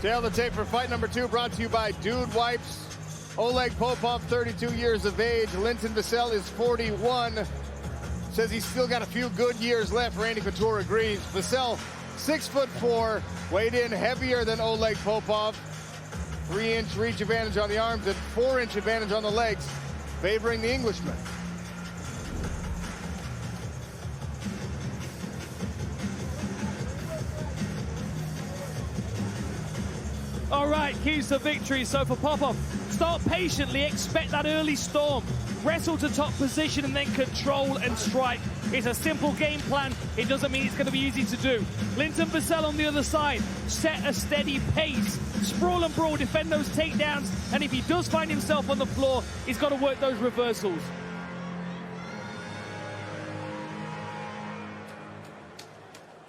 Tail the tape for fight number 2, brought to you by Dude Wipes. Oleg Popov, 32 years of age. Linton Vassell is 41. Says he's still got a few good years left. Randy Couture agrees. Vassell, 6'4", weighed in heavier than Oleg Popov. 3-inch reach advantage on the arms and 4-inch advantage on the legs, favoring the Englishman. All right, keys to victory. So for Popov, start patiently, expect that early storm. Wrestle to top position and then control and strike. It's a simple game plan. It doesn't mean it's going to be easy to do. Linton Vassell on the other side, set a steady pace. Sprawl and brawl, defend those takedowns. And if he does find himself on the floor, he's got to work those reversals.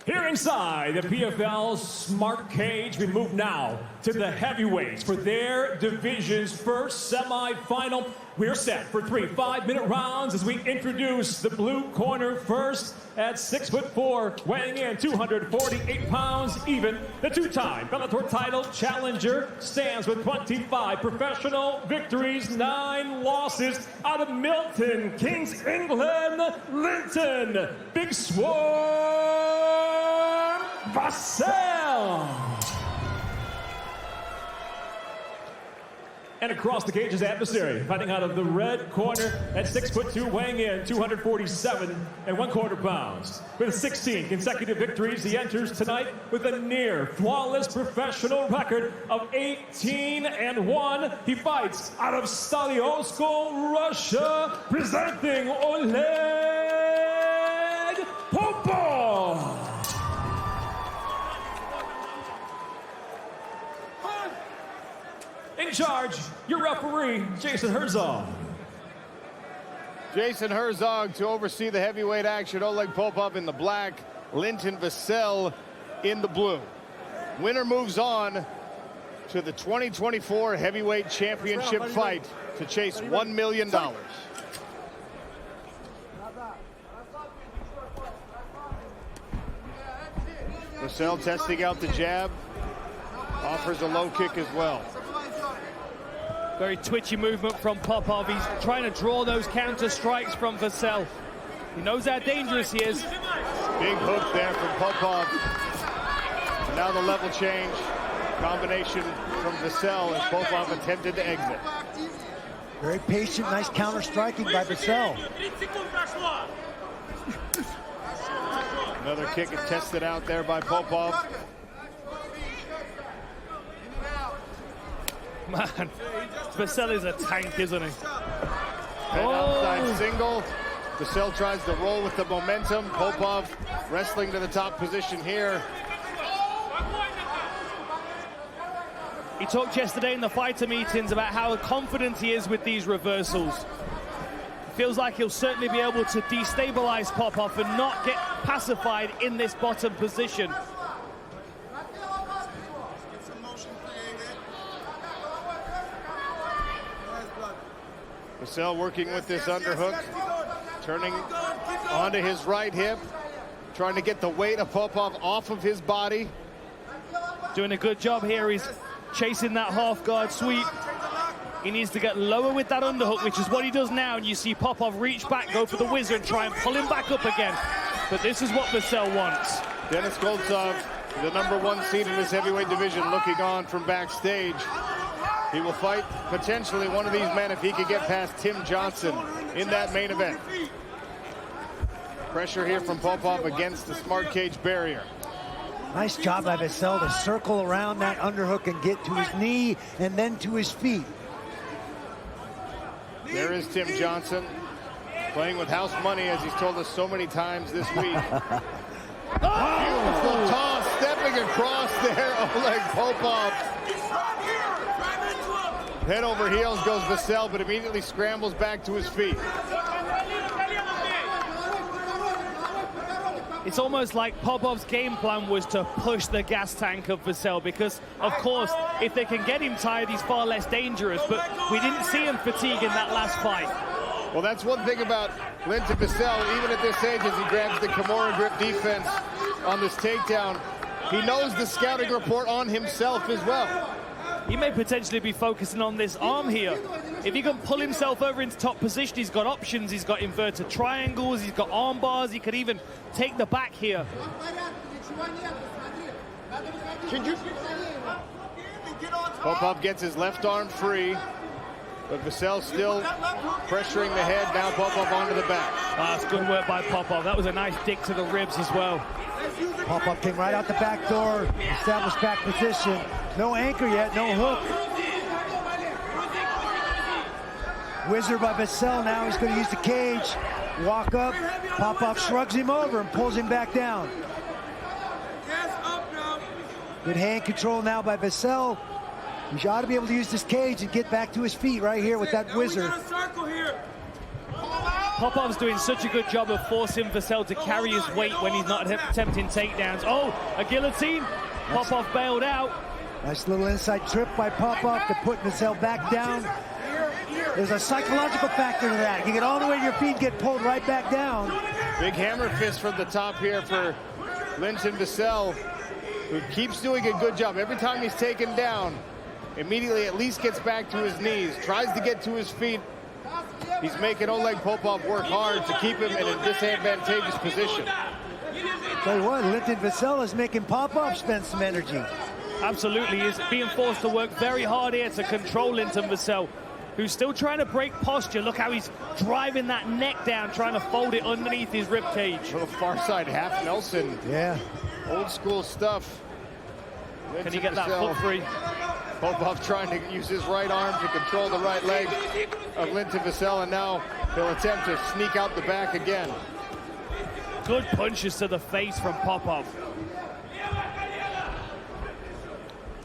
Here inside the PFL Smart Cage, we move now to the heavyweights for their division's first semi-final. We're set for 3 5-minute rounds as we introduce the blue corner first at 6'4", weighing in 248 pounds even. The two-time Bellator title challenger stands with 25 professional victories, 9 losses out of Milton Keynes, England, Linton Big Swarm Vassell. And across the cage is adversary, fighting out of the red corner at 6'2", weighing in 247 1/4 pounds. With 16 consecutive victories, he enters tonight with a near flawless professional record of 18-1. He fights out of Stalionsko, Russia, presenting Oleg Popov. In charge, your referee, Jason Herzog. Jason Herzog to oversee the heavyweight action. Oleg Popov in the black, Linton Vassell in the blue. Winner moves on to the 2024 heavyweight championship fight to chase $1 million. Vassell testing out the jab, offers a low kick as well. Very twitchy movement from Popov. He's trying to draw those counter strikes from Vassell. He knows how dangerous he is. Big hook there from Popov. And now the level change. Combination from Vassell as Popov attempted to exit. Very patient, nice counter striking by Vassell. Another kick is tested out there by Popov. Man, Vassell is a tank, isn't he? Head outside single. Vassell tries to roll with the momentum. Popov wrestling to the top position here. He talked yesterday in the fighter meetings about how confident he is with these reversals. Feels like he'll certainly be able to destabilize Popov and not get pacified in this bottom position. Vassell working with this underhook, turning onto his right hip, trying to get the weight of Popov off of his body. Doing a good job here. He's chasing that half guard sweep. He needs to get lower with that underhook, which is what he does now. And you see Popov reach back, go for the whizzer, and try and pull him back up again. But this is what Vassell wants. Denis Goltsov, the #1 seed in this heavyweight division, looking on from backstage. He will fight potentially one of these men if he could get past Tim Johnson in that main event. Pressure here from Popov against the smart cage barrier. Nice job by Vassell to circle around that underhook and get to his knee and then to his feet. There is Tim Johnson playing with house money, as he's told us so many times this week. Beautiful toss, stepping across there, Oleg Popov. Head over heels goes Vassell, but immediately scrambles back to his feet. It's almost like Popov's game plan was to push the gas tank of Vassell because, of course, if they can get him tired, he's far less dangerous. But we didn't see him fatigue in that last fight. Well, that's one thing about Linton Vassell, even at this age, as he grabs the Kimura grip defense on this takedown. He knows the scouting report on himself as well. He may potentially be focusing on this arm here. If he can pull himself over into top position, he's got options. He's got inverted triangles, he's got arm bars, he could even take the back here. Popov gets his left arm free, but Vassell still pressuring the head. Now Popov onto the back. That's good work by Popov. That was a nice dig to the ribs as well. Popov came right out the back door, established back position. No anchor yet, no hook. Wizard by Vassell now. He's going to use the cage. Walk up. Popov shrugs him over and pulls him back down. Good hand control now by Vassell. He ought to be able to use this cage and get back to his feet right here with that wizard. Popov's doing such a good job of forcing Vassell to carry his weight when he's not attempting takedowns. Oh, a guillotine. Popov bailed out. Nice little inside trip by Popov to put Vassell back down. There's a psychological factor to that. You get all the way to your feet, get pulled right back down. Big hammer fist from the top here for Linton Vassell, who keeps doing a good job. Every time he's taken down, immediately at least gets back to his knees, tries to get to his feet. He's making Oleg Popov work hard to keep him in a disadvantageous position. Tell you what, Linton Vassell is making Popov spend some energy. Absolutely, he's being forced to work very hard here to control Linton Vassell, who's still trying to break posture. Look how he's driving that neck down, trying to fold it underneath his rib cage. A little far side half Nelson. Yeah. Old school stuff. Can he get that foot free? Popov trying to use his right arm to control the right leg of Linton Vassell, and now he'll attempt to sneak out the back again. Good punches to the face from Popov.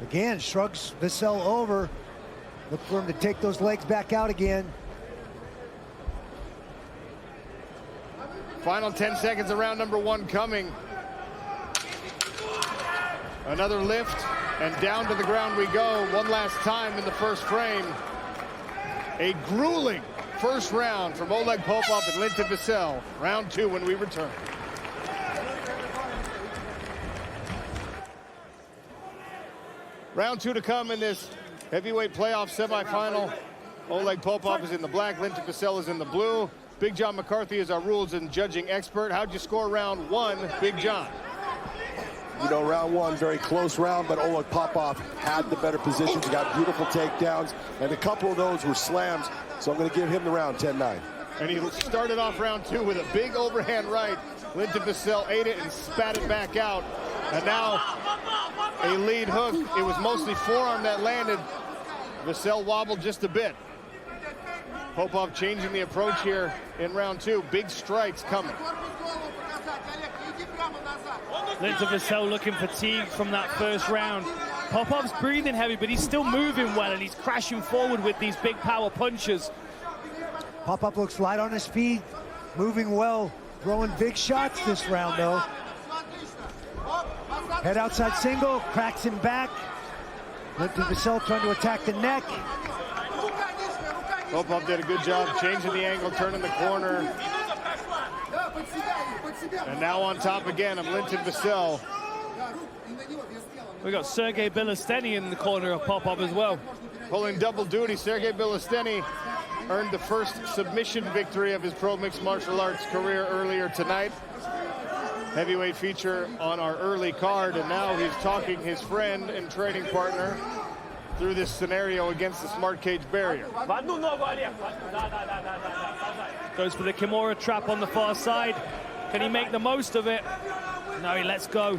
Again, shrugs Vassell over. Look for him to take those legs back out again. Final 10 seconds of round number 1 coming. Another lift, and down to the ground we go one last time in the first frame. A grueling first round from Oleg Popov and Linton Vassell. Round 2 when we return. Round 2 to come in this heavyweight playoff semifinal. Oleg Popov is in the black, Linton Vassell is in the blue. Big John McCarthy is our rules and judging expert. How'd you score round 1, Big John? You know, round 1, very close round, but Oleg Popov had the better positions. He got beautiful takedowns, and a couple of those were slams, so I'm going to give him the round 10-9. And he started off round 2 with a big overhand right. Linton Vassell ate it and spat it back out. And now a lead hook. It was mostly forearm that landed. Vassell wobbled just a bit. Popov changing the approach here in round 2. Big strikes coming. Linton Vassell looking fatigued from that first round. Popov's breathing heavy, but he's still moving well, and he's crashing forward with these big power punches. Popov looks light on his feet, moving well, throwing big shots this round, though. Head outside single, cracks him back. Linton Vassell trying to attack the neck. Popov did a good job changing the angle, turning the corner. And now on top again of Linton Vassell. We got Sergey Bilisteny in the corner of Popov as well. Pulling double duty, Sergey Bilisteny earned the first submission victory of his pro mixed martial arts career earlier tonight. Heavyweight feature on our early card, and now he's talking his friend and training partner through this scenario against the smart cage barrier. Goes for the Kimura trap on the far side. Can he make the most of it? No, he lets go.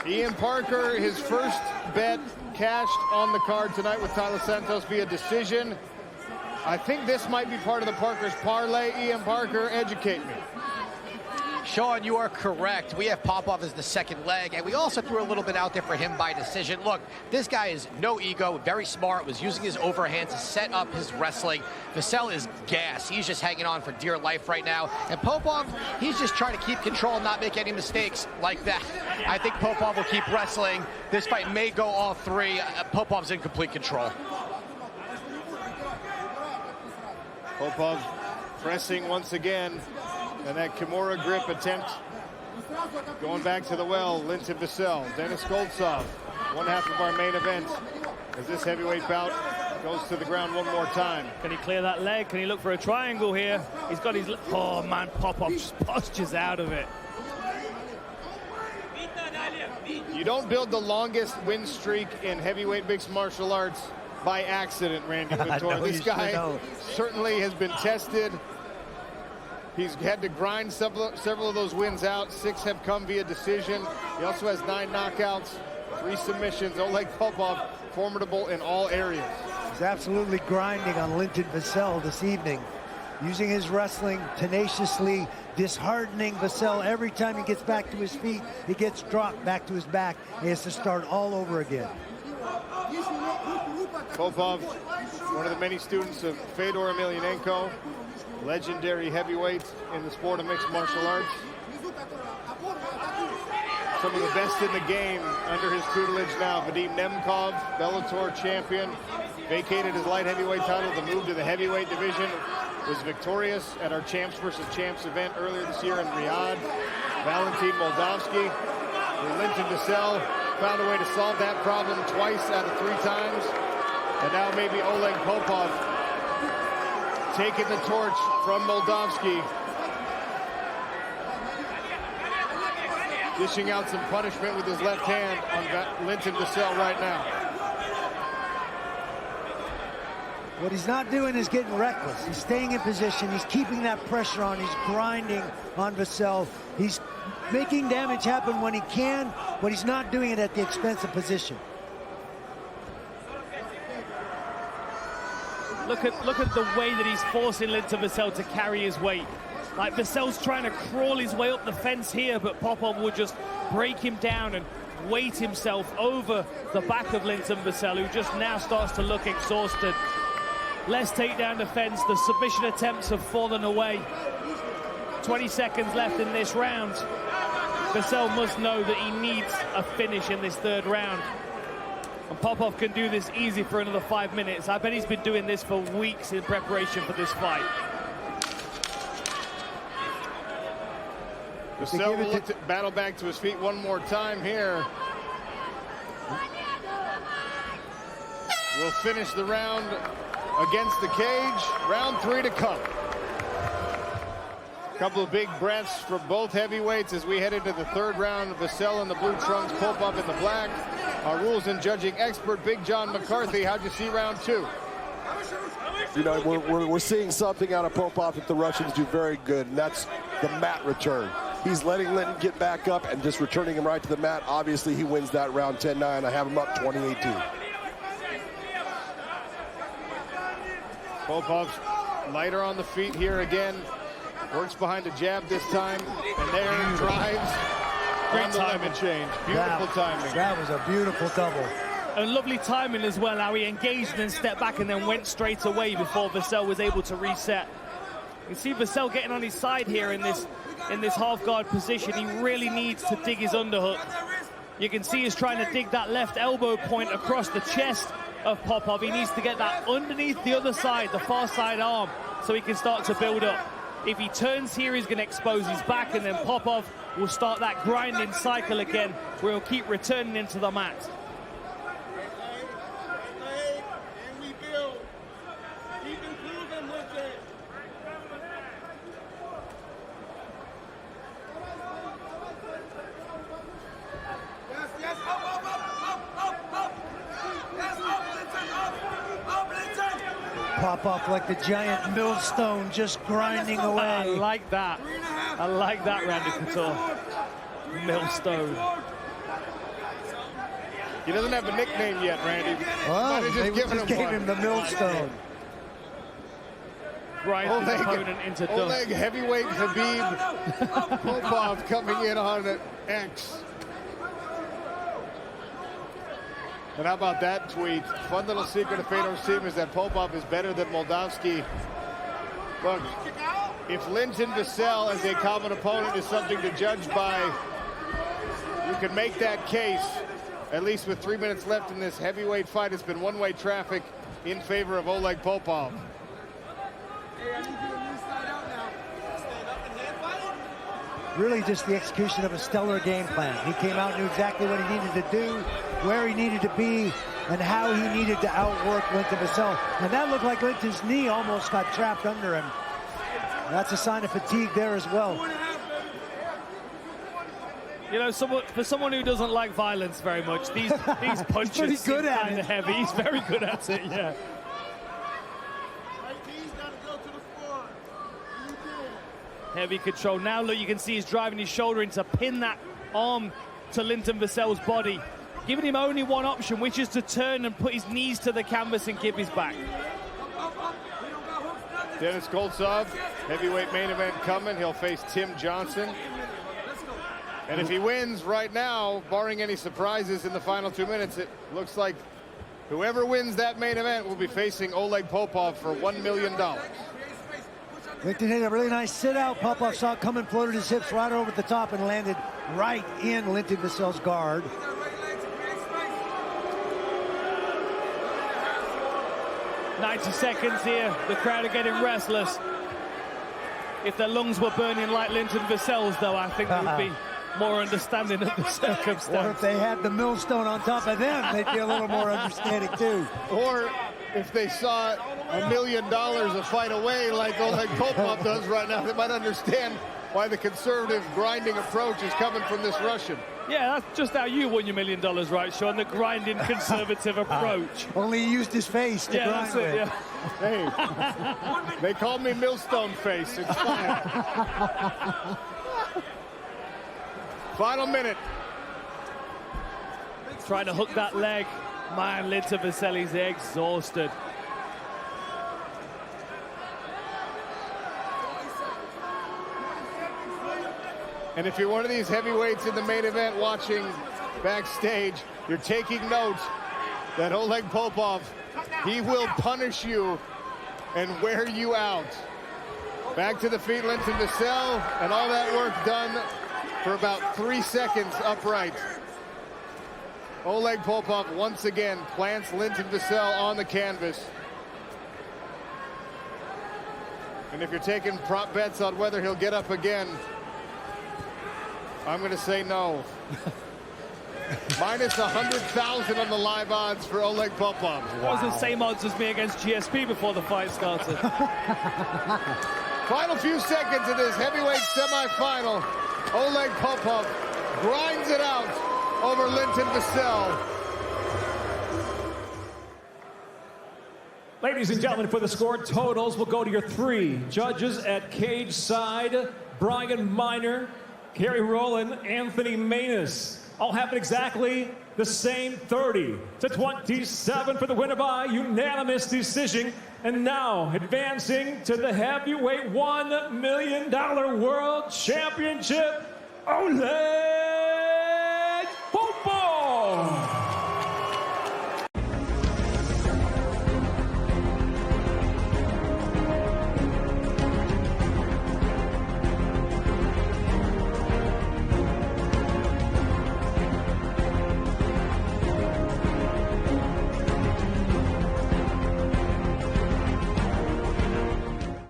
Ian Parker, his first bet cashed on the card tonight with Tyler Santos via decision. I think this might be part of the Parker's parlay. Ian Parker, educate me. Sean, you are correct. We have Popov as the second leg, and we also threw a little bit out there for him by decision. Look, this guy is no ego, very smart, was using his overhand to set up his wrestling. Vassell is gas. He's just hanging on for dear life right now. And Popov, he's just trying to keep control and not make any mistakes like that. I think Popov will keep wrestling. This fight may go all 3. Popov's in complete control. Popov pressing once again. And that Kimura grip attempt going back to the well. Linton Vassell, Denis Goltsov, one half of our main event as this heavyweight bout goes to the ground one more time. Can he clear that leg? Can he look for a triangle here? He's got his... Oh, man, Popov just postures out of it. You don't build the longest win streak in heavyweight mixed martial arts by accident, Randy Couture. This guy certainly has been tested. He's had to grind several of those wins out. 6 have come via decision. He also has 9 knockouts, 3 submissions. Oleg Popov, formidable in all areas. He's absolutely grinding on Linton Vassell this evening, using his wrestling tenaciously, disheartening Vassell. Every time he gets back to his feet, he gets dropped back to his back. He has to start all over again. Popov, one of the many students of Fedor Emelianenko, legendary heavyweight in the sport of mixed martial arts. Some of the best in the game under his tutelage now. Vadim Nemkov, Bellator champion, vacated his light heavyweight title to move to the heavyweight division. Was victorious at our Champs versus Champs event earlier this year in Riyadh. Valentin Moldavsky. Linton Vassell found a way to solve that problem twice out of 3 times. And now maybe Oleg Popov taking the torch from Moldavsky. Dishing out some punishment with his left hand on Linton Vassell right now. What he's not doing is getting reckless. He's staying in position. He's keeping that pressure on. He's grinding on Vassell. He's making damage happen when he can, but he's not doing it at the expense of position. Look at the way that he's forcing Linton Vassell to carry his weight. Like, Vassell's trying to crawl his way up the fence here, but Popov will just break him down and weight himself over the back of Linton Vassell, who just now starts to look exhausted. Let's take down the fence. The submission attempts have fallen away. 20 seconds left in this round. Vassell must know that he needs a finish in this 3rd round. And Popov can do this easy for another 5 minutes. I bet he's been doing this for weeks in preparation for this fight. Vassell will look to battle back to his feet one more time here. We'll finish the round against the cage. Round 3 to come. Couple of big breaths for both heavyweights as we head into the 3rd round. Vassell in the blue trunks, Popov in the black. Our rules and judging expert, Big John McCarthy. How'd you see round 2? You know, we're seeing something out of Popov that the Russians do very good, and that's the mat return. He's letting Linton get back up and just returning him right to the mat. Obviously, he wins that round 10-9. I have him up 20-18. Popov's lighter on the feet here again. Works behind the jab this time, and there he drives on the lemon change. Beautiful timing. That was a beautiful double. And lovely timing as well, how he engaged and then stepped back and then went straight away before Vassell was able to reset. You see Vassell getting on his side here in this half guard position. He really needs to dig his underhook. You can see he's trying to dig that left elbow point across the chest of Popov. He needs to get that underneath the other side, the far side arm, so he can start to build up. If he turns here, he's going to expose his back, and then Popov will start that grinding cycle again, where he'll keep returning into the mat. Popov like the giant millstone, just grinding away. I like that. I like that, Randy Couture. Millstone. He doesn't have a nickname yet, Randy. Well, they just gave him the millstone. Grind his opponent into dust. Oleg heavyweight Khabib Popov coming in on an X. And how about that tweet? Fun little secret of Fedor's team is that Popov is better than Moldavsky. Look, if Linton Vassell as a common opponent is something to judge by, you can make that case. At least with 3 minutes left in this heavyweight fight, it's been one-way traffic in favor of Oleg Popov. Hey, I need you to move side out now. Stand up and hand fight. really just the execution of a stellar game plan. He came out, knew exactly what he needed to do, where he needed to be, and how he needed to outwork Linton Vassell. And that looked like Linton's knee almost got trapped under him. That's a sign of fatigue there as well. You know, for someone who doesn't like violence very much, these punches seem kind of heavy. He's very good at it, yeah. Heavy control. Now look, you can see he's driving his shoulder in to pin that arm to Linton Vassell's body, giving him only one option, which is to turn and put his knees to the canvas and give his back. Denis Goltsov, heavyweight main event coming. He'll face Tim Johnson. And if he wins right now, barring any surprises in the final 2 minutes, it looks like whoever wins that main event will be facing Oleg Popov for $1 million. Linton hit a really nice sit-out. Popov saw it coming, floated his hips right over the top and landed right in Linton Vassell's guard. "90 seconds here. The crowd are getting restless. If their lungs were burning like Linton Vassell's, though, I think they would be more understanding of the circumstance. Or if they had the millstone on top of them, they'd be a little more understanding, too. Or if they saw $1 million a fight away like Oleg Popov does right now, they might understand why the conservative grinding approach is coming from this Russian. Yeah, that's just how you won your $1 million, right, Sean? The grinding conservative approach. Only he used his face to grind that's with. it, yeah. Hey, they call me Millstone Face. It's fine. Final minute. Trying to hook that leg. Man, Linton Vassell is exhausted. And if you're one of these heavyweights in the main event watching backstage, you're taking note that Oleg Popov, he will punish you and wear you out. Back to the feet, Linton Vassell, and all that work done for about 3 seconds upright. Oleg Popov once again plants Linton Vassell on the canvas. And if you're taking prop bets on whether he'll get up again, I'm going to say no. Minus 100,000 on the live odds for Oleg Popov. Wow. That was the same odds as me against GSP before the fight started. Final few seconds of this heavyweight semifinal. Oleg Popov grinds it out over Linton Vassell. Ladies and gentlemen, for the score totals, we'll go to your 3 judges at cage side. Brian Miner, Kerry Rowland, Anthony Manus. All happened exactly the same, 30-27 for the winner by unanimous decision. And now advancing to the heavyweight $1 million world championship, Oleg